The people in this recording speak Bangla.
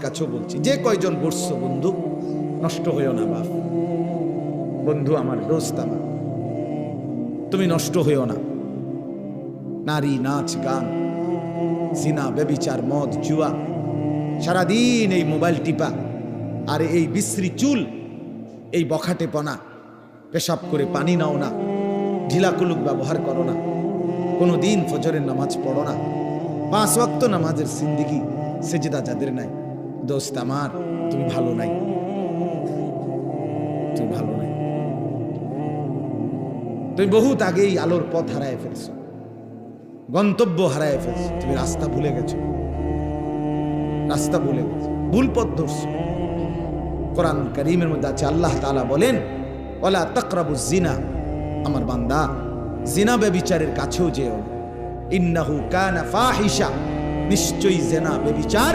কাছেও বলছি, যে কয়জন বসছো বন্ধু, নষ্ট হইও না বাপ। বন্ধু আমার, দোস্ত আমার, তুমি নষ্ট হইও না। নারী, নাচ, গান, জিনা, ব্যভিচার, মদ, জুয়া, সারাদিন এই মোবাইল টিপা, আর এই বিশ্রী চুল, এই বখাটেপনা, পেশাব করে পানি নাও না, ঢিলাকুলুক ব্যবহার করো না, কোনো দিন ফজরের নামাজ পড়ো না, 5 ওয়াক্ত নামাজের জিন্দিগি সেজদা যাদের নাই, দোস্ত আমার, তুমি ভালো নাই, তুমি ভালো নাই। তুমি বহুত আগেই আলোর পথ হারায় ফেলছো, গন্তব্য হারায় ফেলছো, তুমি রাস্তা ভুলে গেছো, রাস্তা ভুলে গেছো, ভুল পথ ধরছো। কোরআন কারীমের মধ্যে আছে, আল্লাহ তাআলা বলেন, ওয়ালা তাকরাবুজ জিনা, আমার বান্দা জিনা ব্যভিচারের কাছেও যেও না, ইন্নাহু কানা ফাহিশা, নিশ্চয়ই জিনা ব্যভিচার